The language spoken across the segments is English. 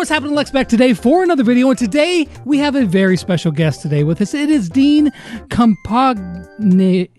what's happening? Lex back today for another video, and today we have a very special guest today with us. It is Dean Compoginis.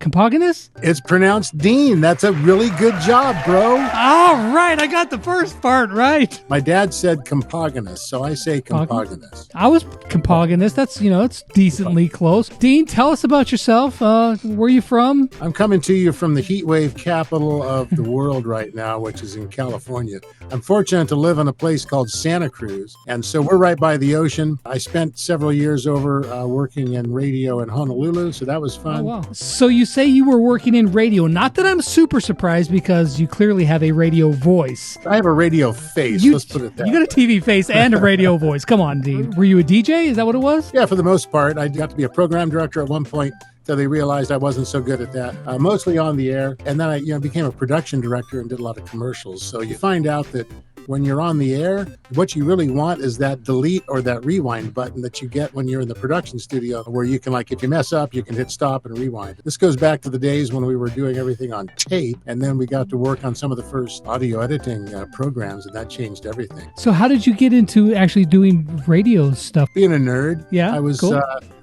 Compoginis? It's pronounced Dean. That's a really good job, bro. All right, I got the first part right. My dad said Compoginis, so I say Compoginis. I was Compoginis. That's, it's decently close. Dean, tell us about yourself. Where are you from? I'm coming to you from the heat wave capital of the world right now, which is in California. I'm fortunate to live in a place called Santa Cruz, and so we're right by the ocean. I spent several years over working in radio in Honolulu, so that was fun. Oh, wow. So you say you were working in radio. Not that I'm super surprised, because you clearly have a radio voice. I have a radio face, let's put it that way. You got a TV face and a radio voice. Come on, Dean. Were you a DJ? Is that what it was? Yeah, for the most part. I got to be a program director at one point, so they realized I wasn't so good at that. Mostly on the air. And then I became a production director and did a lot of commercials. So you find out that when you're on the air, what you really want is that delete or that rewind button that you get when you're in the production studio, where you can, if you mess up, you can hit stop and rewind. This goes back to the days when we were doing everything on tape, and then we got to work on some of the first audio editing programs, and that changed everything. So how did you get into actually doing radio stuff? Being a nerd. Yeah, I was cool.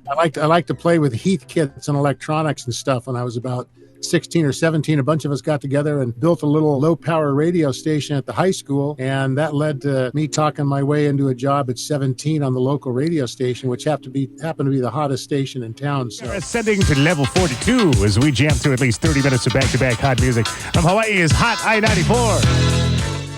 I liked to play with Heath kits and electronics and stuff when I was about 16 or 17. A bunch of us got together and built a little low-power radio station at the high school, and that led to me talking my way into a job at 17 on the local radio station, which happened to be the hottest station in town. So. Ascending to level 42 as we jam through at least 30 minutes of back-to-back hot music from Hawaii's Hot I-94.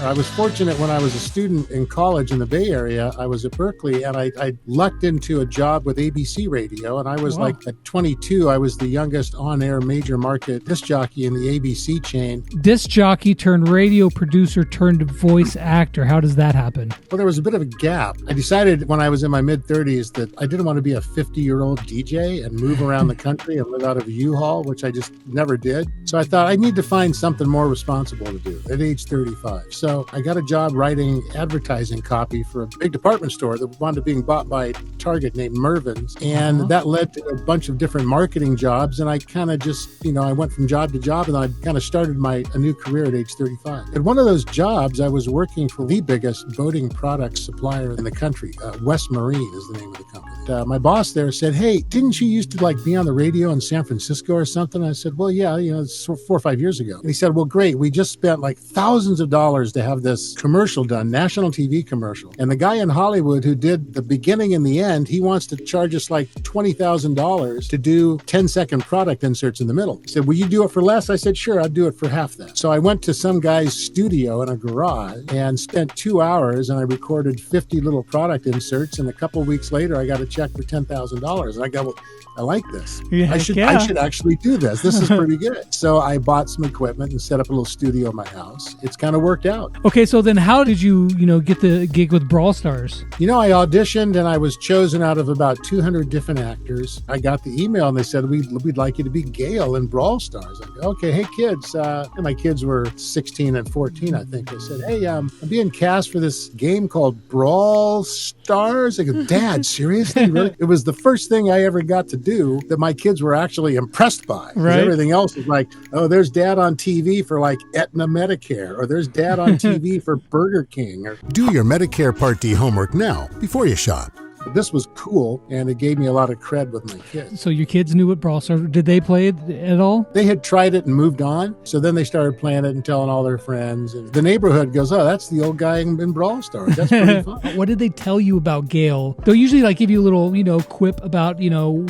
I was fortunate when I was a student in college in the Bay Area. I was at Berkeley, and I lucked into a job with ABC Radio, and I was at 22, I was the youngest on-air major market disc jockey in the ABC chain. Disc jockey turned radio producer turned voice actor. How does that happen? Well, there was a bit of a gap. I decided when I was in my mid-30s that I didn't want to be a 50-year-old DJ and move around the country and live out of a U-Haul, which I just never did. So I thought I need to find something more responsible to do at age 35. So I got a job writing advertising copy for a big department store that wound up being bought by Target named Mervyn's. And that led to a bunch of different marketing jobs. And I kind of just, I went from job to job, and I kind of started a new career at age 35. At one of those jobs, I was working for the biggest boating products supplier in the country. West Marine is the name of the company. My boss there said, "Hey, didn't you used to be on the radio in San Francisco or something?" I said, "Well, yeah, it's 4 or 5 years ago." And he said, "Well, great. We just spent thousands of dollars to have this commercial done, national TV commercial. And the guy in Hollywood who did the beginning and the end, he wants to charge us $20,000 to do 10-second product inserts in the middle." He said, "Will you do it for less?" I said, "Sure, I'd do it for half that." So I went to some guy's studio in a garage and spent 2 hours, and I recorded 50 little product inserts. And a couple weeks later, I got a check for $10,000. And I go, "Well, I like this. I should actually do this. This is pretty good." So I bought some equipment and set up a little studio in my house. It's kind of worked out. Okay, so then how did you, get the gig with Brawl Stars? I auditioned, and I was chosen out of about 200 different actors. I got the email, and they said, we'd like you to be Gale in Brawl Stars. I go, "Okay, hey kids." And my kids were 16 and 14, I think. They said, "Hey, I'm being cast for this game called Brawl Stars." I go, "Dad, seriously? Really?" It was the first thing I ever got to do that my kids were actually impressed by. Right. Everything else was "Oh, there's Dad on TV for Aetna Medicare," or "There's Dad on TV for Burger King." Or do your Medicare Part D homework now before you shop. This was cool, and it gave me a lot of cred with my kids. So your kids knew what Brawl Stars. Did they play it at all? They had tried it and moved on. So then they started playing it and telling all their friends. And the neighborhood goes, "Oh, that's the old guy in Brawl Stars. That's pretty fun." What did they tell you about Gale? They'll usually give you a little, quip about,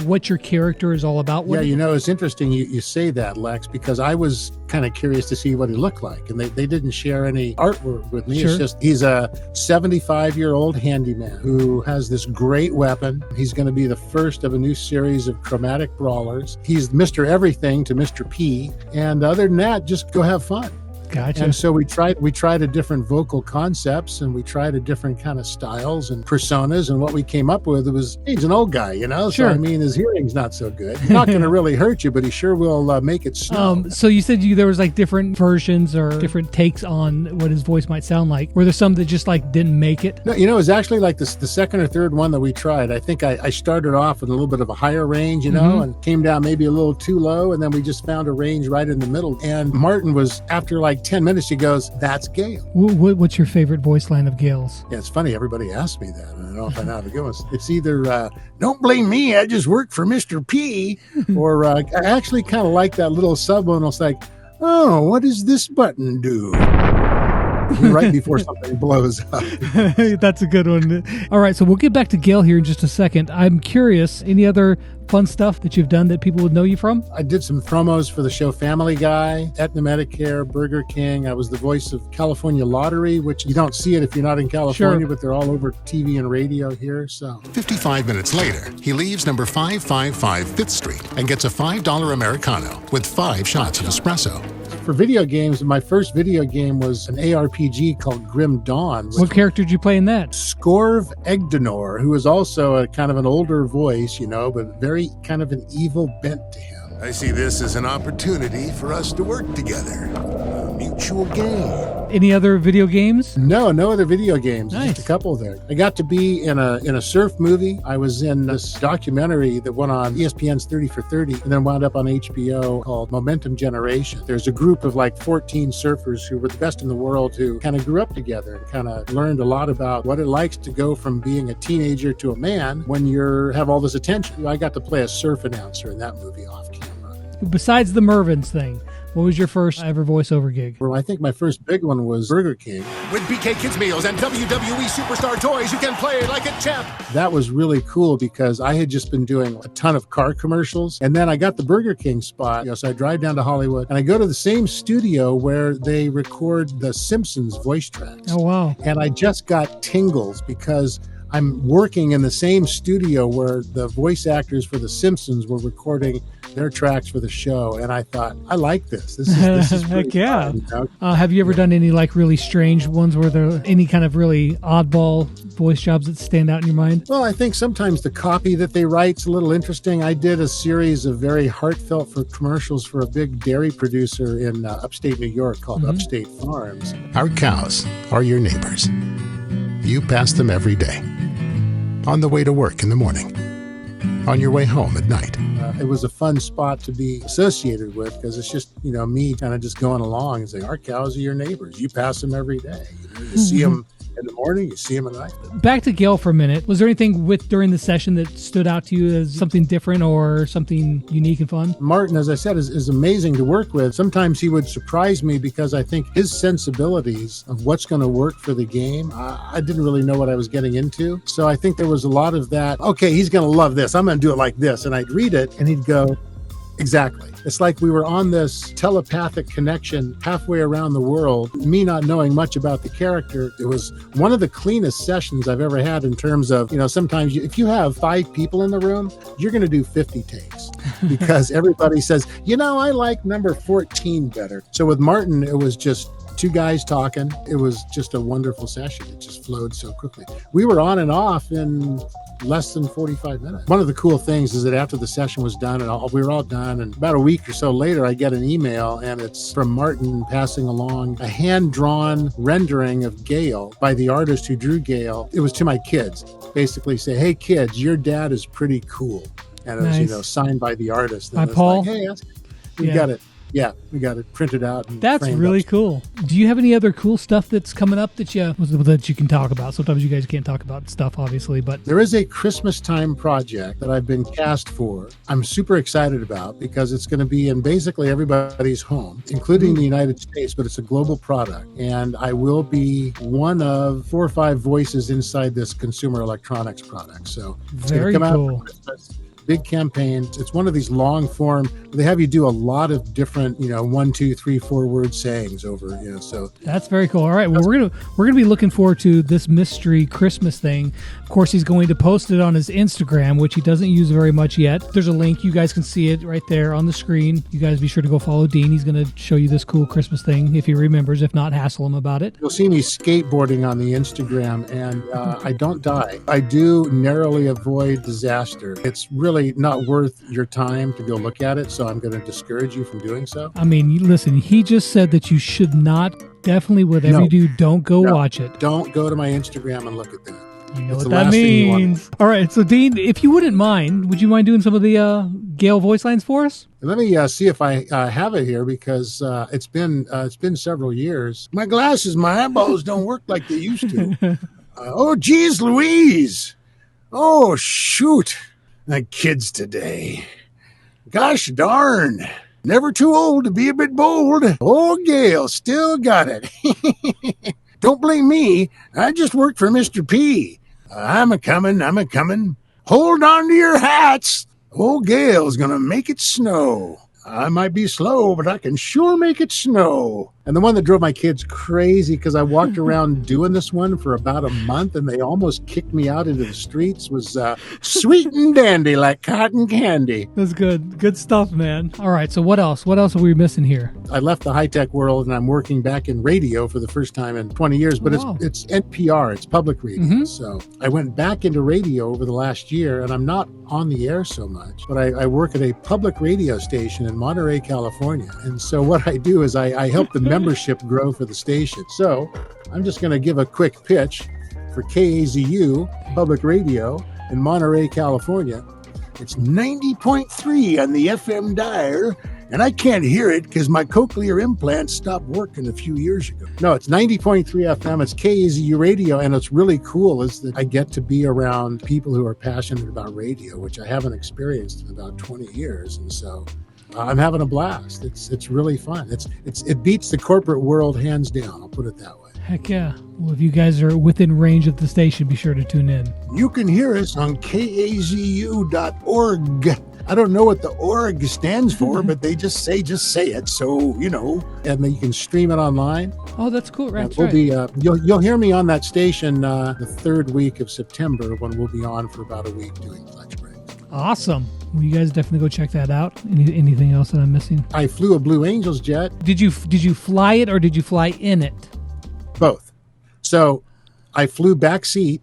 what your character is all about. It's interesting you say that, Lex, because I was kind of curious to see what he looked like. And they didn't share any artwork with me. Sure. It's just he's a 75-year-old handyman who has this great weapon. He's going to be the first of a new series of chromatic brawlers. He's Mr. Everything to Mr. P. And other than that, just go have fun. Gotcha. And so we tried a different vocal concepts, and we tried a different kind of styles and personas, and what we came up with was, he's an old guy, Sure. So his hearing's not so good. Not going to really hurt you, but he sure will make it snow. So you said there was different versions or different takes on what his voice might sound like. Were there some that just didn't make it? No, it was actually the second or third one that we tried. I think I started off with a little bit of a higher range, and came down maybe a little too low, and then we just found a range right in the middle. And Martin was, after like 10 minutes, he goes, "That's Gale." What's your favorite voice line of Gale's? Yeah, it's funny. Everybody asks me that. I don't know if I know how to go. It's either, "Don't blame me, I just work for Mr. P," or I actually kind of like that little subliminal. It's like, "Oh, what does this button do?" Right before something blows up. That's a good one. All right, so we'll get back to Gale here in just a second. I'm curious, any other fun stuff that you've done that people would know you from? I did some promos for the show Family Guy, Aetna Medicare, Burger King. I was the voice of California Lottery, which you don't see it if you're not in California, but they're all over TV and radio here. So 55 minutes later, he leaves number 555 5th Street and gets a $5 Americano with 5 shots of espresso. for video games, my first video game was an ARPG called Grim Dawn. What character did you play in that? Scorv Egdenor, who is also a kind of an older voice, but very kind of an evil bent to him. I see this as an opportunity for us to work together. A mutual gain. Any other video games? No other video games. Nice. Just a couple there. I got to be in a surf movie. I was in this documentary that went on ESPN's 30 for 30 and then wound up on HBO called Momentum Generation. There's a group of like 14 surfers who were the best in the world who kind of grew up together and kind of learned a lot about what it likes to go from being a teenager to a man when you have all this attention. I got to play a surf announcer in that movie off camera. Besides the Mervins thing, what was your first ever voiceover gig? Well, I think my first big one was Burger King. With BK Kids Meals and WWE Superstar Toys, you can play like a champ. That was really cool because I had just been doing a ton of car commercials. And then I got the Burger King spot. So I drive down to Hollywood and I go to the same studio where they record the Simpsons voice tracks. Oh, wow. And I just got tingles because I'm working in the same studio where the voice actors for The Simpsons were recording their tracks for the show. And I thought, I like this. This is Heck yeah. fun, Have you ever done any like really strange ones where there are any kind of really oddball voice jobs that stand out in your mind? Well, I think sometimes the copy that they write's a little interesting. I did a series of very heartfelt for commercials for a big dairy producer in upstate New York called Upstate Farms. Our cows are your neighbors. You pass them every day. On the way to work in the morning. On your way home at night. It was a fun spot to be associated with because it's just, me kind of just going along and saying, our cows are your neighbors. You pass them every day. You see them in the morning, you see them at night. Back to Gale for a minute. Was there anything during the session that stood out to you as something different or something unique and fun? Martin, as I said, is amazing to work with. Sometimes he would surprise me because I think his sensibilities of what's going to work for the game, I didn't really know what I was getting into. So I think there was a lot of that, okay, he's going to love this. I'm going to do it like this. And I'd read it and he'd go, exactly. It's like we were on this telepathic connection halfway around the world, me not knowing much about the character. It was one of the cleanest sessions I've ever had in terms of, sometimes if you have 5 people in the room, you're going to do 50 takes because everybody says, I like number 14 better. So with Martin, it was just 2 guys talking. It was just a wonderful session. It just flowed so quickly. We were on and off in less than 45 minutes. One of the cool things is that after the session was done and we were all done, and about a week or so later, I get an email and it's from Martin passing along a hand-drawn rendering of Gale by the artist who drew Gale. It was to my kids. Basically say, hey kids, your dad is pretty cool. And it was, signed by the artist. And by Paul? Like, hey, we got it. Yeah, we got it printed out. And that's really cool. Do you have any other cool stuff that's coming up that you can talk about? Sometimes you guys can't talk about stuff, obviously, but there is a Christmas time project that I've been cast for. I'm super excited about because it's going to be in basically everybody's home, including the United States, but it's a global product. And I will be one of 4 or 5 voices inside this consumer electronics product. So it's going to come out for Christmas. Big campaign. It's one of these long form. They have you do a lot of different, 1, 2, 3, 4 word sayings over. So that's very cool. All right. Well, we're gonna be looking forward to this mystery Christmas thing. Of course, he's going to post it on his Instagram, which he doesn't use very much yet. There's a link. You guys can see it right there on the screen. You guys be sure to go follow Dean. He's going to show you this cool Christmas thing if he remembers. If not, hassle him about it. You'll see me skateboarding on the Instagram, and I don't die. I do narrowly avoid disaster. It's really not worth your time to go look at it, so I'm going to discourage you from doing so. I mean, listen, he just said that you should not, definitely whatever you do, don't go watch it. Don't go to my Instagram and look at that. You know what that means. All right, so Dean, if you wouldn't mind, would you mind doing some of the Gale voice lines for us? Let me see if I have it here, because it's been several years. My glasses, my eyeballs don't work like they used to. Oh, geez, Louise. Oh, shoot. The kids today. Gosh darn. Never too old to be a bit bold. Oh, Gale, still got it. Don't blame me. I just worked for Mr. P. I'm a-coming. Hold on to your hats. Old Gale's gonna make it snow. I might be slow, but I can sure make it snow. And the one that drove my kids crazy, because I walked around doing this one for about a month and they almost kicked me out into the streets, was sweet and dandy like cotton candy. That's good. Good stuff, man. All right, so what else? What else are we missing here? I left the high-tech world and I'm working back in radio for the first time in 20 years, but it's NPR, it's public radio. Mm-hmm. So I went back into radio over the last year, and I'm not on the air so much, but I work at a public radio station in Monterey, California. And so what I do is I help the membership grow for the station. So I'm just going to give a quick pitch for KAZU Public Radio in Monterey, California. It's 90.3 on the FM dial, and I can't hear it because my cochlear implant stopped working a few years ago. No, it's 90.3 FM. It's KAZU Radio, and it's really cool is that I get to be around people who are passionate about radio, which I haven't experienced in about 20 years. And so I'm having a blast. It's really fun. It beats the corporate world hands down. I'll put it that way. Heck yeah. Well, if you guys are within range of the station, be sure to tune in. You can hear us on kazu.org. I don't know what the org stands for, but they just say it. So, you know, and then you can stream it online. Oh, that's cool. Right. We'll be, you'll hear me on that station the third week of September, when we'll be on for about a week doing Fletch Breaks. Awesome. Well, you guys definitely go check that out. Anything else that I'm missing? I flew a Blue Angels jet. Did you fly it or did you fly in it? Both. So I flew back seat,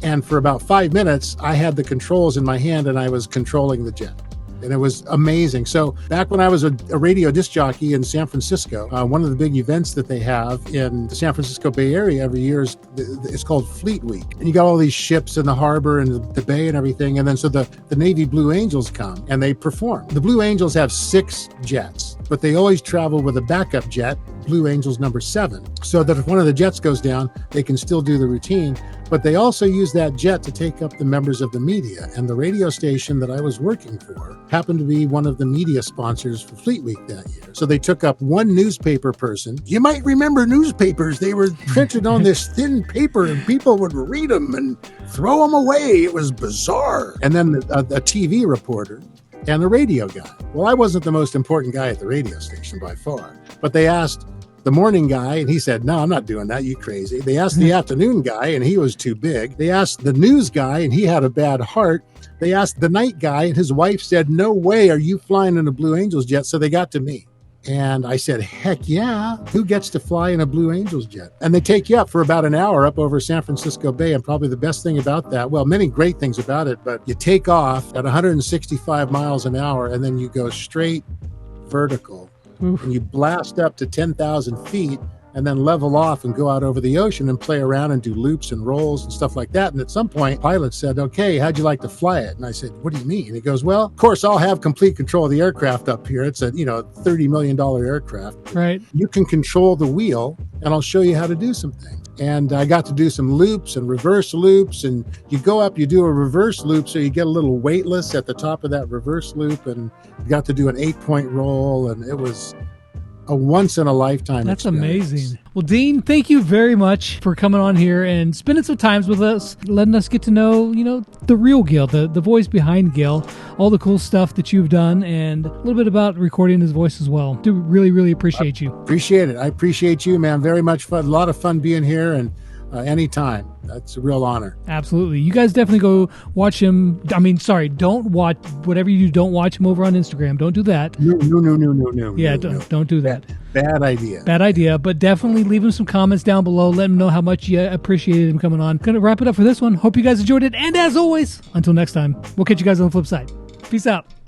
and for about 5 minutes, I had the controls in my hand and I was controlling the jet. And it was amazing. So back when I was a radio disc jockey in San Francisco, one of the big events that they have in the San Francisco Bay Area every year is called Fleet Week. And you got all these ships in the harbor and the bay and everything. And then so the Navy Blue Angels come and they perform. The Blue Angels have 6 jets, but they always travel with a backup jet, Blue Angels number 7, so that if one of the jets goes down, they can still do the routine. But they also use that jet to take up the members of the media. And the radio station that I was working for happened to be one of the media sponsors for Fleet Week that year. So they took up one newspaper person. You might remember newspapers. They were printed on this thin paper and people would read them and throw them away. It was bizarre. And then a TV reporter and a radio guy. Well, I wasn't the most important guy at the radio station by far, but they asked the morning guy, and he said, no, I'm not doing that. You crazy. They asked the afternoon guy, and he was too big. They asked the news guy, and he had a bad heart. They asked the night guy, and his wife said, no way are you flying in a Blue Angels jet. So they got to me. And I said, heck yeah. Who gets to fly in a Blue Angels jet? And they take you up for about an hour up over San Francisco Bay. And probably the best thing about that, well, many great things about it, but you take off at 165 miles an hour, and then you go straight vertical. Oof. And you blast up to 10,000 feet and then level off and go out over the ocean and play around and do loops and rolls and stuff like that. And at some point, pilot said, okay, how'd you like to fly it? And I said, what do you mean? And he goes, well, of course, I'll have complete control of the aircraft up here. It's a, $30 million aircraft. Right. You can control the wheel and I'll show you how to do some things. And I got to do some loops and reverse loops. And you go up, you do a reverse loop, so you get a little weightless at the top of that reverse loop. And you got to do an 8-point roll. And it was a once-in-a-lifetime That's experience. Amazing. Well, Dean, thank you very much for coming on here and spending some time with us, letting us get to know, the real Gale, the voice behind Gale, all the cool stuff that you've done, and a little bit about recording his voice as well. Do really, really appreciate you. Appreciate it. I appreciate you, man. Very much fun. A lot of fun being here, and anytime. That's a real honor. Absolutely. You guys definitely go watch him. Don't watch whatever you do. Don't watch him over on Instagram. Don't do that. No. Yeah, don't do that. Bad idea. Bad idea. But definitely leave him some comments down below. Let him know how much you appreciated him coming on. Gonna wrap it up for this one. Hope you guys enjoyed it. And as always, until next time, we'll catch you guys on the flip side. Peace out.